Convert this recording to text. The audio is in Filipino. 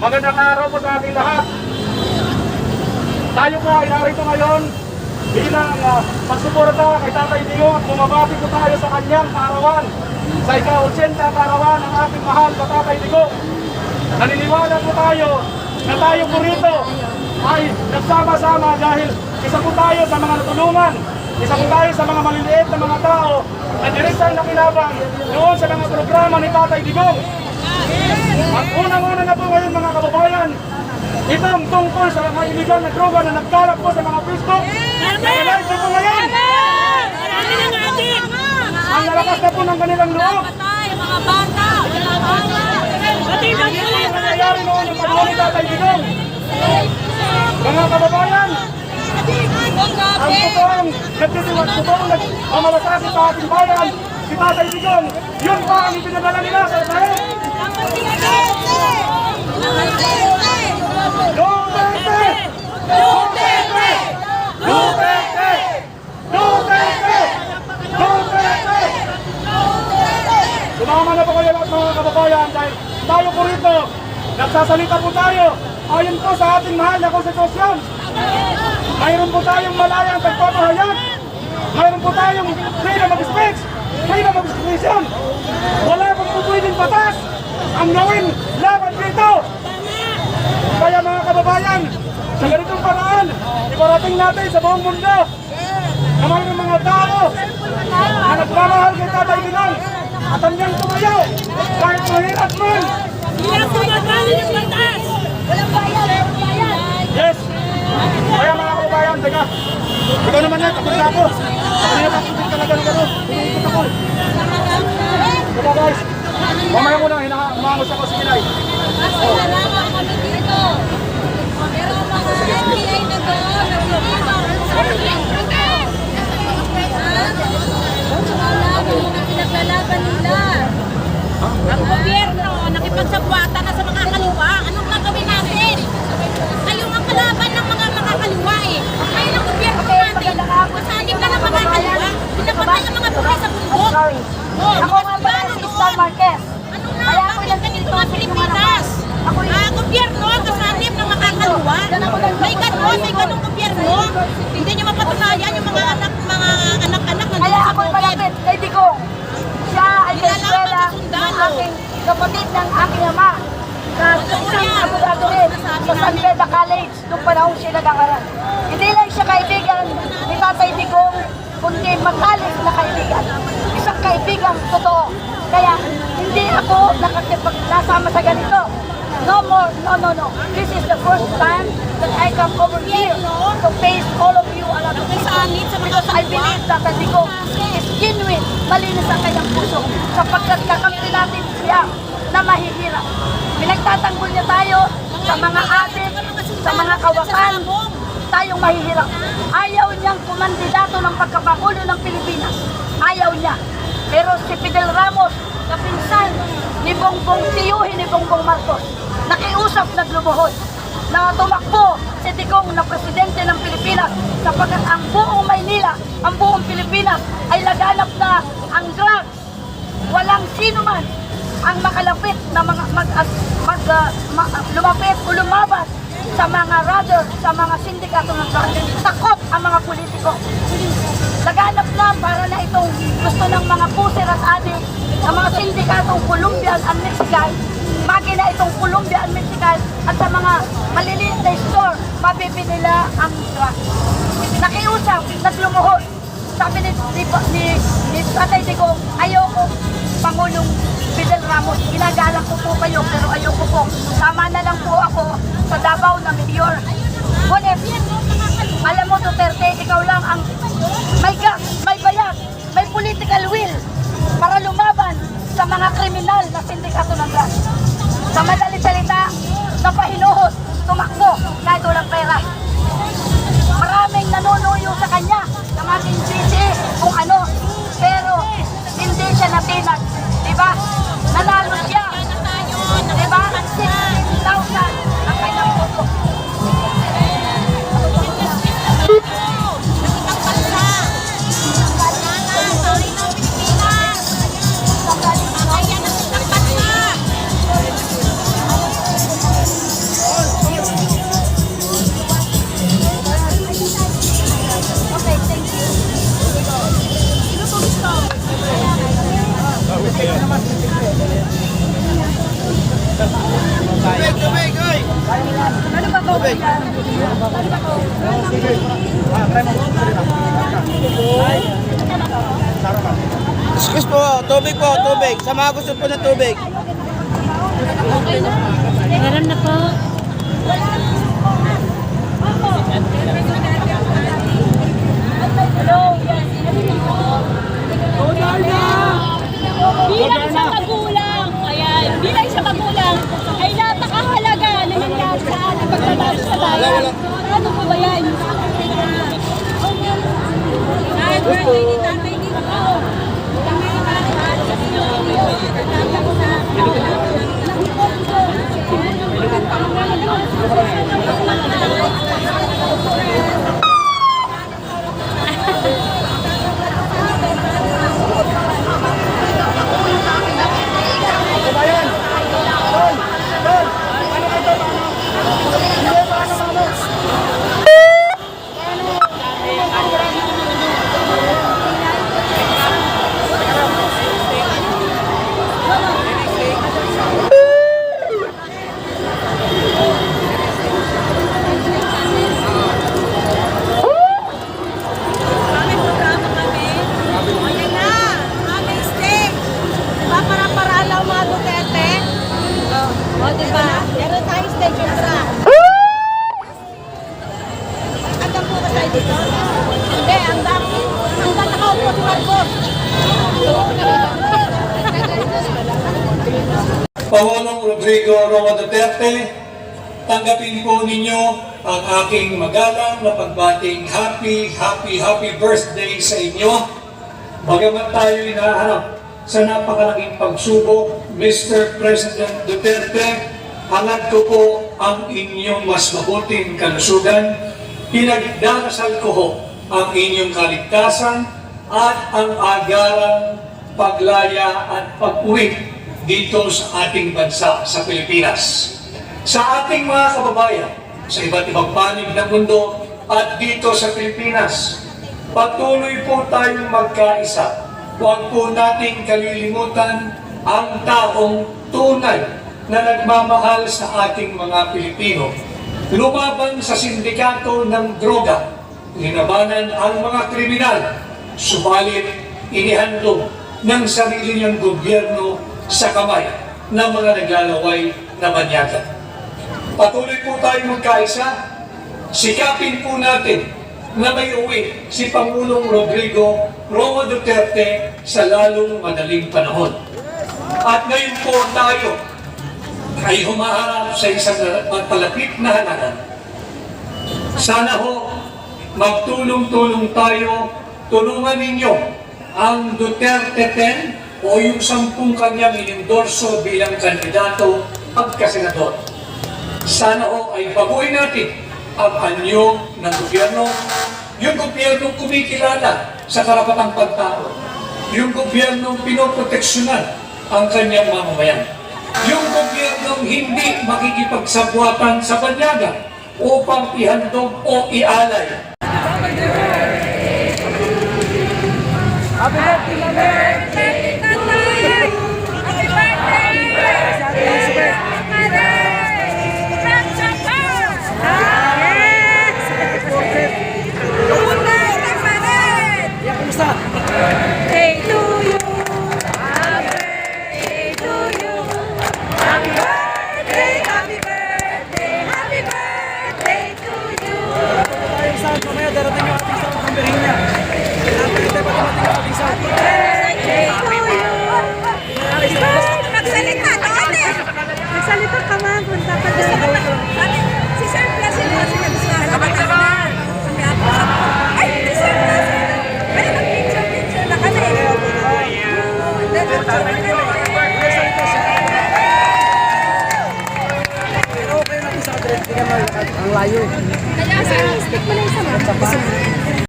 Magandang araw po sa ating lahat. Tayo po ay narito ngayon bilang pagsuporta kay Tatay Digong at bumabati po tayo sa kanyang kaarawan, sa ika-80 kaarawan ng ating mahal na Tatay Digong. Naniniwala po tayo na tayo po rito ay nagsama-sama dahil isa po tayo sa mga natulungan, isa po tayo sa mga maliliit na mga tao na direktang nakinabang doon sa mga programa ni Tatay Digong. At unang-una na po ngayon mga kababayan, itong tungkol sa mga illegal na droga na nagkalap po sa mga Facebook. Nakalive po ngayon. Ang nalakas na po ng kanilang loob. Mga bata, Ang nangyayari noon yung pagbuhay ni Tatay Digong. Mga kababayan, ang totoong totoong nagmamalasakit sa ating bayan, si Tatay Digong, yun pa ang ipinadala nila sa Israel. Duterte! Duterte! Duterte! Duterte! Duterte! Sumama na po kayo lahat mga kababayan dahil tayo po rito, nagsasalita po tayo ayon po sa ating mahal na konstitusyon. Mayroon po tayong malayang pagpapahayag. Mayroon po tayong freedom of speech, freedom of expression. Wala pong po pwedeng batas ang gawin laban dito. Kaya mga kababayan, sa ganitong paraan, iparating natin sa buong mundo na mayroong mga tao na nagmamahal kay Tatay Digong at hanggang tumayo kahit mahirap man. Hirap po magkano yung batas! Walang bayan! Yes! Kaya mga kababayan, teka, ikaw naman yan, tapos na ako. Kaya tapos talaga ng gano'n, umiikot ako. Teka guys, mamaya muna, umangos ako sa Pinay. Nalaman kami dito. Pero ang mga NPA na doon, pinaglalaban nila. Ang gobyerno, nakipagsabwata na sa mga kaliwa. Anong gagawin natin? Kayo ang kalaban ng mga kaliwa eh. Kayo ng gobyerno natin. Masalim na ng mga kaliwa. Pinapatay ang mga buhay sa bundok. Ako nga pala si Star Marquez. Kaya ako nagkanito mga Pilipinas. Gobyerno, kasalim ng mga kaliwa. May ganong gobyerno. Hindi nyo mapatunayan yung mga anak-anak na Kaya ako malapit kay Digong. Siya ay kaeskwela ng aking kapatid ng aking ama na isang abogado rin sa San Beda College nung panahon siya nag-aaral. Hindi lang siya kaibigan ni Tatay Digong, kundi matalik na kaibigan. Isang kaibigan totoo. Kaya hindi ako nakasama sa ganito. No more, no. This is the first time that I come over here to face all of you along the because I believe that Tatay Digong is genuine, malinis ang kanyang puso sapagkat kakampi natin siya na mahihirap. Pinagtatanggol niya tayo sa mga adik, sa mga kawasan, tayong mahihirap. Ayaw niyang kumandidato ng pagkapangulo ng Pilipinas. Ayaw niya. Pero si Fidel Ramos, kapinsan ni Bongbong tiyuhin ni Bongbong Marcos, nakiusap, naglumuhod na tumakbo si Digong na presidente ng Pilipinas sapagkat ang buong Maynila, ang buong Pilipinas ay laganap na ang drugs. Walang sino man ang makalapit na lumapit o lumabas sa mga radar, sa mga sindikato ng drugs. Takot ang mga politiko. Laganap na para na itong gusto ng mga puser at adik ng mga sindikatong Colombian and Mexican, makina itong Colombian and Mexican at sa mga maliliit na store, mabibili nila ang drugs. Nakiusap, naglumuhod. Sabi ni Tatay Digong, ayoko Pangulong Fidel Ramos, ginagalang ko po kayo pero ayoko po. Tama na lang po ako sa Davao na mayor. Ngunit, alam mo Duterte, ikaw lang ang may gas, may bayat, may political will para lumaban sa mga kriminal na sindikato ng drugs. Sa madaling salita, napahinuhos, tumakbo kahit walang pera. Maraming nanunuyo sa kanya na maging GC kung ano, pero hindi siya natinag. Diba? Nanalo siya. Diba? 60,000 ang kanyang voto. tubig. Excuse po, tubig po, tubig. Sa mga gusto po ng tubig. Meron na po. Bilang sa magulang, ayan, bilang sa magulang, ay napakahalaga na nangyari sa ating pagtatapos sa bayan. Ano po ba yan? Happy birthday ni Tatay Digo. May programa kami. Ayan na. Aming stage. Diba para-paraan lang mga Duterte? O, diba? Meron tayong stage yung track. Hanggang po ba tayo dito? Hindi, hanggang nakaupo si Marcos. Pangulong Rodrigo Roa Duterte, tanggapin po ninyo ang aking magalang na pagbating happy birthday sa inyo. Bagamat tayo inaharap sa napakalaking pagsubok, Mr. President Duterte, hangad ko po ang inyong mas mabuting kalusugan. Pinagdarasal ko ho ang inyong kaligtasan at ang agarang paglaya at pag-uwi dito sa ating bansa, sa Pilipinas. Sa ating mga kababayan, sa iba't ibang panig ng mundo at dito sa Pilipinas, patuloy po tayong magkaisa. Huwag po nating kalilimutan ang taong tunay na nagmamahal sa ating mga Pilipino. Lumaban sa sindikato ng droga, linabanan ang mga kriminal, subalit inihandog ng sarili niyang gobyerno sa kamay ng mga naglalaway na banyaga. Patuloy po tayong magkaisa, sikapin po natin na may uwi si Pangulong Rodrigo Roa Duterte sa lalong madaling panahon. At ngayon po tayo ay humaharap sa isang palapit na halalan. Sana ho, magtulong-tulong tayo, tulungan ninyo ang Duterte 10 o yung 10 kanyang inendorso bilang kandidato pagkasenador. Sana ho ay baguhin natin ang anyo ng gobyerno, yung gobyernong kumikilala sa karapatang pagtao, yung gobyernong pinoproteksyonan ang kanyang mamamayan, yung gobyernong hindi makikipagsabwatan sa banyaga upang ihandog o ialay. Yes!